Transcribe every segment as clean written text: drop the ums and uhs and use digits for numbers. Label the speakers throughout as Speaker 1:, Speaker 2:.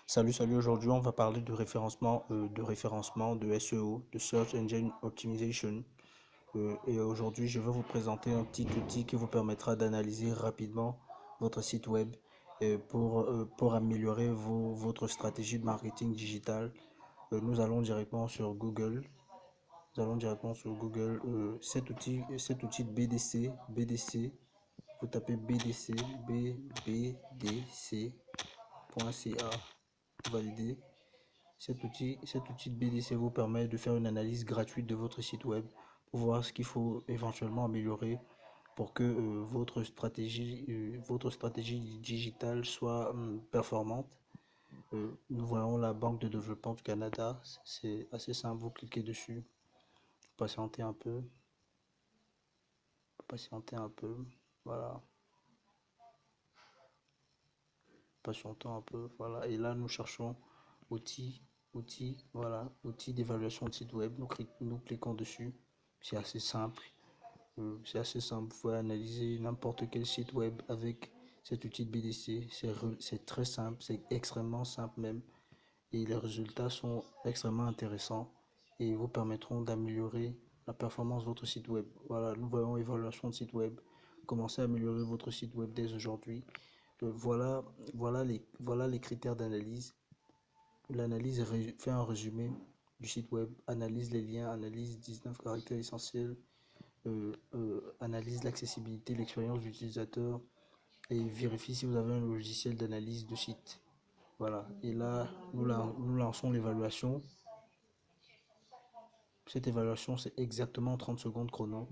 Speaker 1: Salut, aujourd'hui on va parler de SEO, de Search Engine Optimization. Et aujourd'hui je vais vous présenter un petit outil qui vous permettra d'analyser rapidement votre site web pour améliorer votre stratégie de marketing digital. Nous allons directement sur Google. Cet outil de BDC, vous tapez bdc.ca, valider. Cet outil de BDC vous permet de faire une analyse gratuite de votre site web pour voir ce qu'il faut éventuellement améliorer pour que votre stratégie digitale soit performante. Nous voyons la Banque de développement du Canada. C'est assez simple, vous cliquez dessus, patientez un peu, voilà, patientons un peu, voilà. Et là, nous cherchons outils, voilà, outils d'évaluation de site web. Nous cliquons dessus. C'est assez simple. Vous pouvez analyser n'importe quel site web avec cet outil de BDC. C'est très simple, c'est extrêmement simple même. Et les résultats sont extrêmement intéressants et vous permettront d'améliorer la performance de votre site web. Voilà, nous voyons évaluation de site web. Commencez à améliorer votre site web dès aujourd'hui. Voilà les critères d'analyse. L'analyse fait un résumé du site web, analyse les liens, analyse 19 caractères essentiels, analyse l'accessibilité, l'expérience d'utilisateur et vérifie si vous avez un logiciel d'analyse de site. Voilà, et là, nous lançons l'évaluation. Cette évaluation, c'est exactement 30 secondes chrono.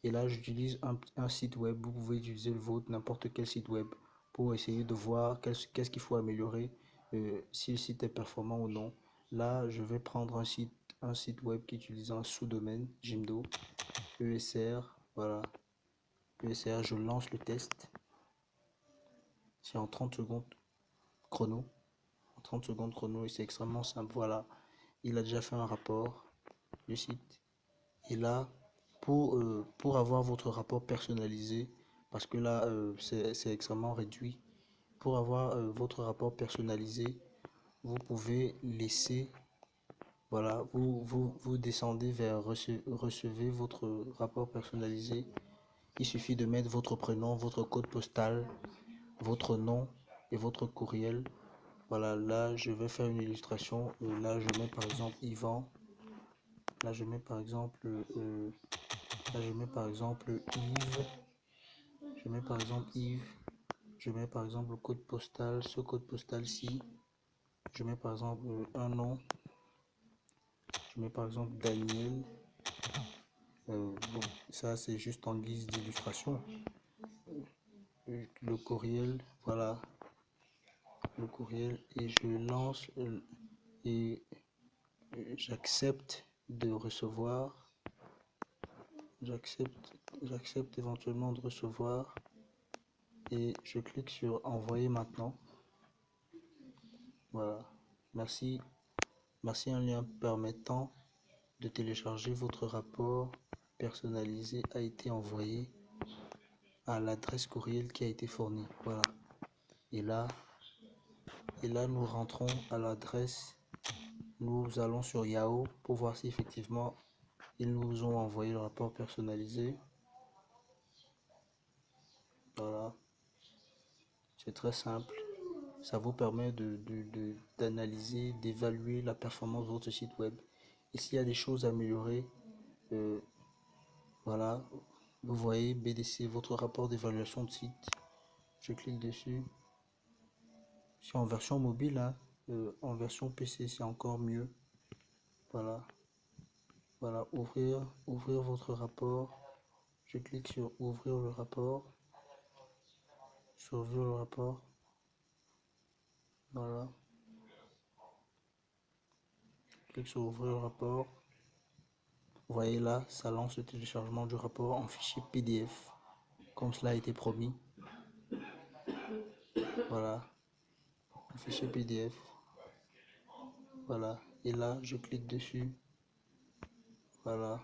Speaker 1: Et là, j'utilise un site web. Vous pouvez utiliser le vôtre, n'importe quel site web, pour essayer de voir qu'est-ce qu'il faut améliorer, si le site est performant ou non. Là, je vais prendre un site web qui utilise un sous-domaine, Jimdo, ESR, voilà. ESR, je lance le test. C'est en 30 secondes chrono. En 30 secondes chrono, et c'est extrêmement simple. Voilà, il a déjà fait un rapport du site. Et là, pour avoir votre rapport personnalisé, parce que là, c'est extrêmement réduit, pour avoir votre rapport personnalisé, vous pouvez laisser, voilà, vous descendez vers recevez votre rapport personnalisé. Il suffit de mettre votre prénom, votre code postal, votre nom et votre courriel. Voilà, là, je vais faire une illustration. Là, je mets par exemple Yvan. Là, je mets par exemple Yves. Je mets par exemple Yves. Je mets par exemple le code postal, ce code postal-ci. Je mets par exemple un nom. Je mets par exemple Daniel. Bon, ça c'est juste en guise d'illustration. Le courriel, voilà. Le courriel et je lance et j'accepte de recevoir. J'accepte éventuellement de recevoir et je clique sur envoyer maintenant. Voilà. Merci. Merci, un lien permettant de télécharger votre rapport personnalisé a été envoyé à l'adresse courriel qui a été fournie. Voilà. Et là, nous rentrons à l'adresse. Nous allons sur Yahoo pour voir si effectivement ils nous ont envoyé le rapport personnalisé. Voilà. C'est très simple. Ça vous permet d'analyser, d'évaluer la performance de votre site web. Et s'il y a des choses à améliorer, voilà, vous voyez BDC, votre rapport d'évaluation de site. Je clique dessus. C'est en version mobile, hein. En version PC, c'est encore mieux. Voilà. Voilà, ouvrir votre rapport. Je clique sur ouvrir le rapport. Sur ouvrir le rapport. Voilà. Je clique sur ouvrir le rapport. Vous voyez là, ça lance le téléchargement du rapport en fichier PDF, comme cela a été promis. Voilà, un fichier PDF. Voilà, et là, je clique dessus. Voilà,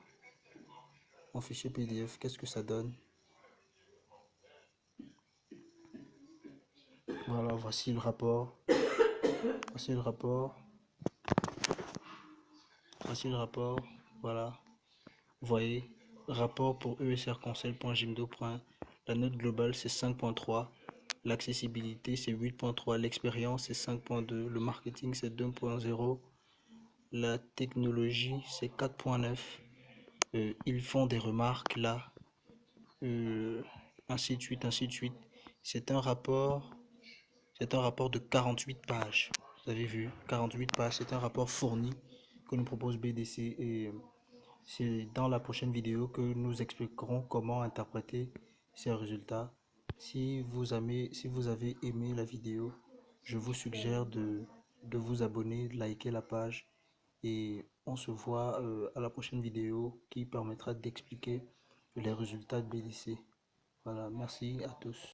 Speaker 1: mon fichier PDF, qu'est-ce que ça donne? Voilà, voici le rapport. Voici le rapport. Voici le rapport. Voilà. Vous voyez, rapport pour esrconseil.gimdo. La note globale, c'est 5.3. L'accessibilité, c'est 8.3. L'expérience, c'est 5.2. Le marketing, c'est 2.0. La technologie, c'est 4.9. Ils font des remarques là. Ainsi de suite, ainsi de suite. C'est un rapport, c'est un rapport de 48 pages. Vous avez vu, 48 pages. C'est un rapport fourni que nous propose BDC et c'est dans la prochaine vidéo que nous expliquerons comment interpréter ces résultats. Si vous avez aimé la vidéo, je vous suggère de vous abonner, de liker la page et on se voit à la prochaine vidéo qui permettra d'expliquer les résultats de BDC. Voilà, merci à tous.